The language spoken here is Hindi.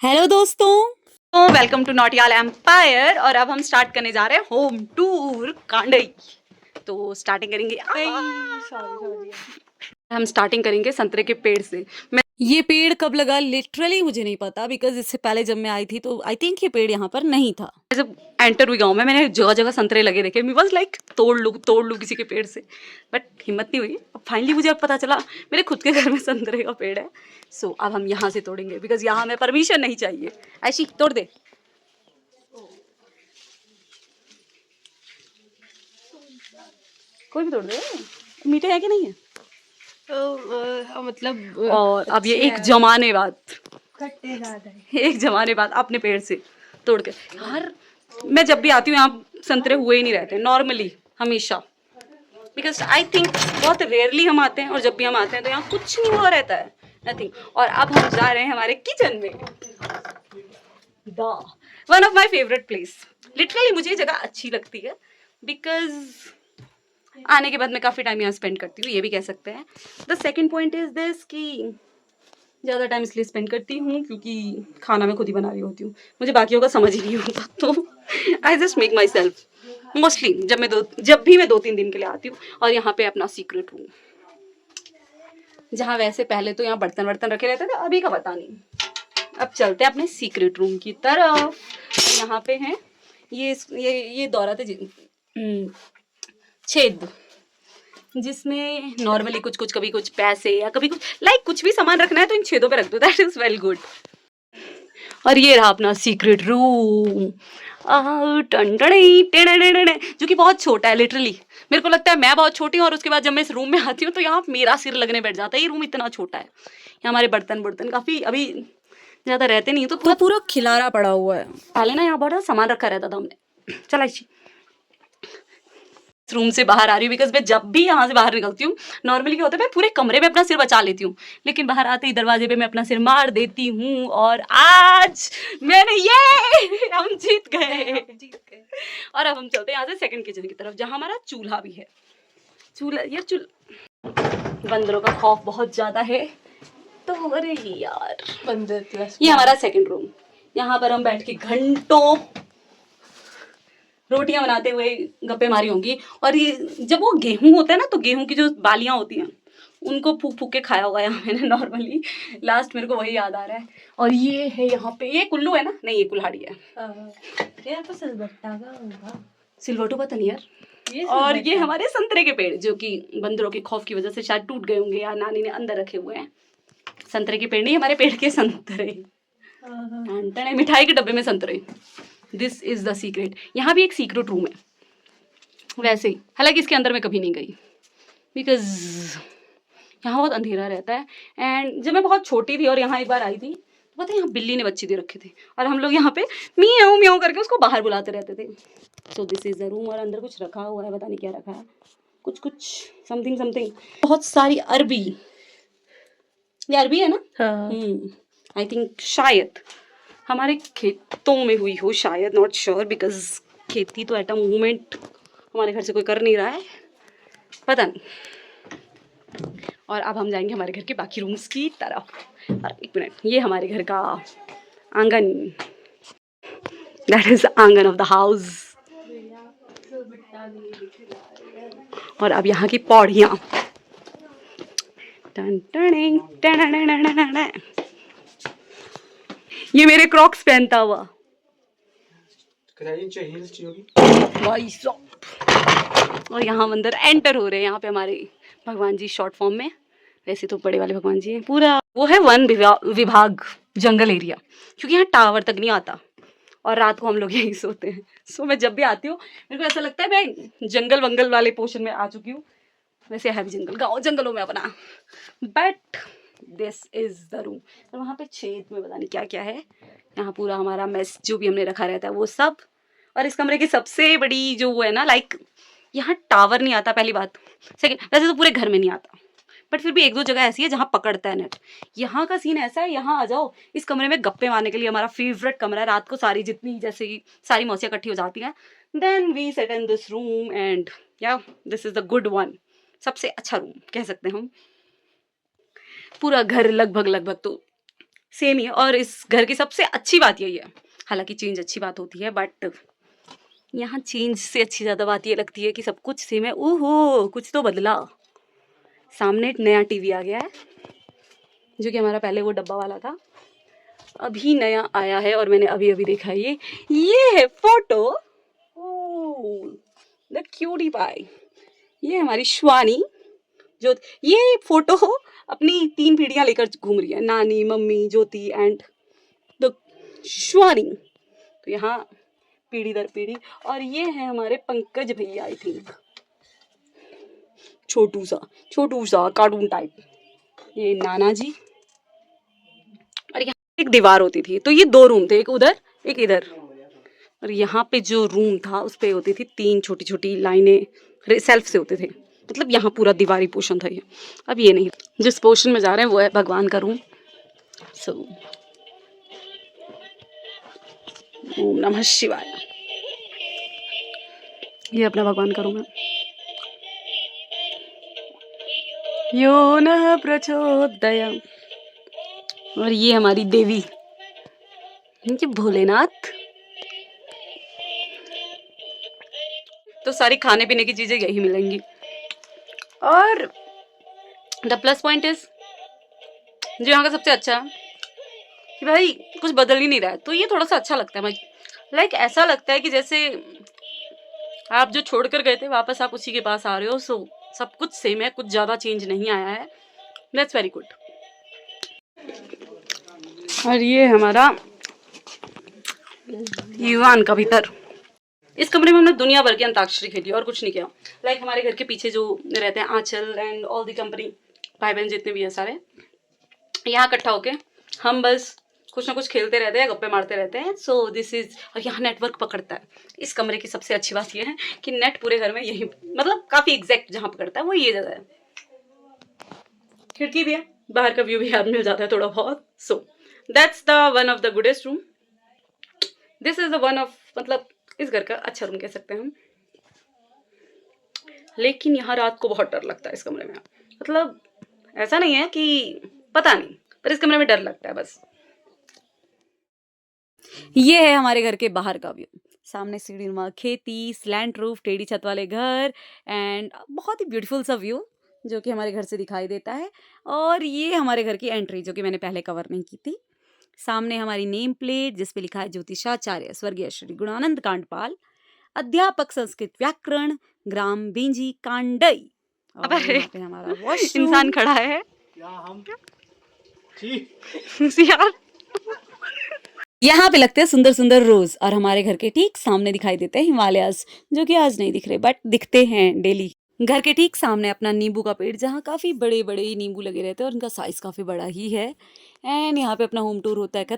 हेलो दोस्तों। तो वेलकम टू नॉटियाल एम्पायर। और अब हम स्टार्ट करने जा रहे हैं होम टूर कांडई। तो स्टार्टिंग करेंगे हम स्टार्टिंग करेंगे संतरे के पेड़ से। मैं ये पेड़ कब लगा लिटरली मुझे नहीं पता, बिकॉज इससे पहले जब मैं आई थी तो आई थिंक ये पेड़ यहाँ पर नहीं था। जब एंटर हुई गाँव में मैंने जगह जगह संतरे लगे देखे। मी वॉज लाइक तोड़ लूँ किसी के पेड़ से, बट हिम्मत नहीं हुई। अब फाइनली मुझे अब पता चला मेरे खुद के घर में संतरे का पेड़ है। सो अब हम यहाँ से तोड़ेंगे बिकॉज यहाँ हमें परमिशन नहीं चाहिए। ऐसी तोड़ दे। कोई भी तोड़ दे। मीठे है कि नहीं है? मतलब और अब ये एक जमाने बाद एक जमाने बाद अपने पेड़ से तोड़ के। यार मैं जब भी आती हूँ यहाँ संतरे हुए ही नहीं रहते नॉर्मली हमेशा, बिकॉज आई थिंक बहुत रेयरली हम आते हैं, और जब भी हम आते हैं तो यहाँ कुछ नहीं हुआ रहता है, नथिंग। और अब हम जा रहे हैं हमारे किचन में, the one of my favourite place. Literally मुझे ये जगह अच्छी लगती है बिकॉज आने के बाद मैं काफ़ी टाइम यहाँ स्पेंड करती हूँ, ये भी कह सकते हैं। The second point is this कि ज़्यादा टाइम इसलिए स्पेंड करती हूँ क्योंकि खाना मैं खुद ही बना रही होती हूँ, मुझे बाकियों का समझ ही नहीं होता। तो I just make my self mostly जब भी मैं 2-3 दिन के लिए आती हूँ। और यहाँ पे अपना सीक्रेट रूम, जहाँ वैसे पहले तो यहाँ बर्तन वर्तन रखे रहते थे, अभी का पता नहीं। अब चलते हैं अपने सीक्रेट रूम की तरफ। यहाँ पे हैं ये दौराते छेद, जिसमें नॉर्मली कुछ कभी कुछ पैसे या कभी कुछ लाइक कुछ भी सामान रखना है तो इन छेदों पे रख दो, दैट इज वेल गुड। और ये रहा अपना सीक्रेट रूम, जो कि बहुत छोटा है। लिटरली मेरे को लगता है मैं बहुत छोटी हूँ, और उसके बाद जब मैं इस रूम में आती हूँ तो यहाँ मेरा सिर लगने बैठ जाता है। ये रूम इतना छोटा है, यहाँ हमारे बर्तन काफ़ी अभी ज़्यादा रहते नहीं, तो पूरा खिलारा पड़ा हुआ है। पहले ना यहाँ बड़ा सामान रखा रहता था हमने। चला रूम से बाहर आ रही हूँ बिकॉज मैं जब भी यहाँ से बाहर निकलती हूँ नॉर्मली क्या होता है मैं पूरे कमरे में अपना सिर बचा लेती हूँ, लेकिन बाहर आते ही दरवाजे पे मैं अपना सिर मार देती हूँ। और आज मैंने ये हम जीत गए। और अब हम चलते हैं यहाँ से सेकंड किचन की तरफ, जहाँ हमारा चूल्हा भी है। बंदरों का खौफ बहुत ज्यादा है, तो अरे यार बंदर ये हमारा सेकंड रूम। यहाँ पर हम बैठ के घंटों रोटियां बनाते हुए गप्पे मारी होंगी। और ये जब वो गेहूं होता है ना, तो गेहूं की जो बालियां होती हैं उनको फूक फूक के खाया होगा यहाँ मैंने नॉर्मली। लास्ट मेरे को वही याद आ रहा है। और ये है यहाँ पे, ये कुल्लू है ना? नहीं, ये कुल्हाड़ी है। यार तो सिलबट्टा का होगा, सिलवटू पता नहीं यार। और ये हमारे संतरे के पेड़, जो कि बंदरों के खौफ की वजह से शायद टूट गए होंगे या नानी ने अंदर रखे हुए हैं। संतरे के पेड़ नहीं, हमारे पेड़ के संतरे। मिठाई के डब्बे में संतरे। This is the secret. यहाँ भी एक सीक्रेट रूम है वैसे ही, हालांकि इसके अंदर मैं कभी नहीं गई बिकॉज यहाँ बहुत अंधेरा रहता है। एंड जब मैं बहुत छोटी थी और यहाँ एक बार आई थी तो पता है यहाँ बिल्ली ने बच्चे दे रखे थे, और हम लोग यहाँ पे मियाऊ मियाऊ करके उसको बाहर बुलाते रहते थे। So this is the room. और अंदर कुछ रखा हुआ है, पता नहीं क्या रखा है, कुछ समथिंग। बहुत सारी अरबी, ये अरबी है ना? आई थिंक शायद हमारे खेतों में हुई हो, शायद, नॉट श्योर बिकॉज खेती तो एट अ मोमेंट हमारे घर से कोई कर नहीं रहा है, पता नहीं। और अब हम जाएंगे हमारे घर के बाकी रूम्स की तरफ। और एक मिनट, ये हमारे घर का आंगन, दैट इज आंगन ऑफ द हाउस। और अब यहाँ की पौड़ियाँ, ये मेरे क्रॉक्स पहनता हुआ भाई साहब। और यहाँ अंदर एंटर हो रहे हैं, यहाँ पे हमारे भगवान जी शॉर्ट फॉर्म में, वैसे तो बड़े वाले भगवान जी हैं। पूरा वो है वन विभाग जंगल एरिया, क्योंकि यहाँ टावर तक नहीं आता और रात को हम लोग यहीं सोते हैं। सो मैं जब भी आती हूँ मेरे को ऐसा लगता है मैं जंगल वंगल वाले पोर्शन में आ चुकी हूँ। वैसे है भी जंगल, गाँव जंगलों में अपना, but this is the room. और वहाँ पे छेद में पता नहीं क्या क्या है। यहाँ पूरा हमारा मेस जो भी हमने रखा रहता है वो सब। और इस कमरे की सबसे बड़ी जो वो है ना, लाइक यहाँ टावर नहीं आता, पहली बात। सेकंड, वैसे तो पूरे घर में नहीं आता, बट फिर भी एक दो जगह ऐसी है जहाँ पकड़ता है नेट। यहाँ का सीन ऐसा है, यहाँ आ जाओ इस कमरे में गप्पे मारने के लिए। हमारा फेवरेट कमरा है। रात को सारी जितनी जैसे कि सारी मौसियाँ इकट्ठी हो जाती हैं, then we set in this room and yeah this is the good one. सबसे अच्छा रूम कह सकते हैं हम। पूरा घर लगभग तो सेम ही है। और इस घर की सबसे अच्छी बात यही है, हालांकि चेंज अच्छी बात होती है बट यहाँ चेंज से अच्छी ज़्यादा बात ये लगती है कि सब कुछ सेम है। ओहो, कुछ तो बदला। सामने एक नया टीवी आ गया है, जो कि हमारा पहले वो डब्बा वाला था, अभी नया आया है और मैंने अभी अभी देखा है। ये है photo, oh the cutie pie. ये हमारी श्वानी, जो ये फोटो अपनी 3 पीढ़ियां लेकर घूम रही है, नानी, मम्मी, ज्योति एंड द श्वानी। तो यहाँ पीढ़ी दर पीढ़ी। और ये है हमारे पंकज भैया, आई थिंक छोटू सा कार्टून टाइप। ये नाना जी। और यहाँ एक दीवार होती थी, तो ये 2 रूम थे, एक उधर एक इधर। और यहाँ पे जो रूम था उस पे होती थी 3 छोटी छोटी लाइनें, सेल्फ से होते थे, मतलब यहाँ पूरा दीवारी पोर्शन था ये। अब ये नहीं, जिस पोर्शन में जा रहे हैं वो है भगवान का रूम। सो ओम नमः शिवाय। ये अपना भगवान का रूम है। यो नः प्रचोदयात्। और ये हमारी देवी, ये भोलेनाथ। तो सारी खाने पीने की चीजें यही मिलेंगी। और द प्लस पॉइंट इज, जो यहाँ का सबसे अच्छा है कि भाई कुछ बदल ही नहीं रहा है, तो ये थोड़ा सा अच्छा लगता है भाई। लाइक ऐसा लगता है कि जैसे आप जो छोड़कर गए थे वापस आप उसी के पास आ रहे हो। सो सब कुछ सेम है, कुछ ज़्यादा चेंज नहीं आया है। That's very good. और ये हमारा ईवान का भीतर। इस कमरे में हमने दुनिया भर की अंताक्षरी खेली और कुछ नहीं किया। लाइक हमारे घर के पीछे जो रहते हैं आंचल एंड ऑल दी कंपनी, भाई बहन जितने भी हैं सारे, यहाँ इकट्ठा होके हम बस कुछ ना कुछ खेलते रहते हैं, गप्पे मारते रहते हैं। So this is. और यहाँ नेटवर्क पकड़ता है। इस कमरे की सबसे अच्छी बात यह है कि नेट पूरे घर में यही, मतलब काफ़ी एग्जैक्ट जहाँ पकड़ता है वो ये जगह है। खिड़की भी है, बाहर का व्यू भी याद मिल जाता है थोड़ा बहुत। So that's the one of the गुडेस्ट room. This is the one of, मतलब इस घर का अच्छा रूम कह सकते हैं हम। लेकिन यहाँ रात को बहुत डर लगता है इस कमरे में। मतलब ऐसा नहीं है कि पता नहीं, पर इस कमरे में डर लगता है बस। ये है हमारे घर के बाहर का व्यू। सामने सीढ़ीनुमा खेती, स्लैंट रूफ, टेढ़ी छत वाले घर एंड बहुत ही ब्यूटीफुल सा व्यू जो कि हमारे घर से दिखाई देता है। और ये हमारे घर की एंट्री जो कि मैंने पहले कवर नहीं की थी। सामने हमारी नेम प्लेट जिस पे लिखा है ज्योतिषाचार्य स्वर्गीय श्री गुणानंद कांडपाल, अध्यापक संस्कृत व्याकरण, ग्राम बेंजी कांडई। और अबे यहाँ पे हमारा वॉशरूम। इंसान खड़ा है यार। यहाँ पे लगते हैं सुंदर सुंदर रोज और हमारे घर के ठीक सामने दिखाई देते हैं हिमालयास, जो कि आज नहीं दिख रहे बट दिखते हैं डेली। घर के ठीक सामने अपना नींबू का पेड़, जहाँ काफी बड़े बड़े नींबू लगे रहते हैं और इनका साइज काफी बड़ा ही है। एंड यहाँ पे अपना होम टूर होता है खत्म।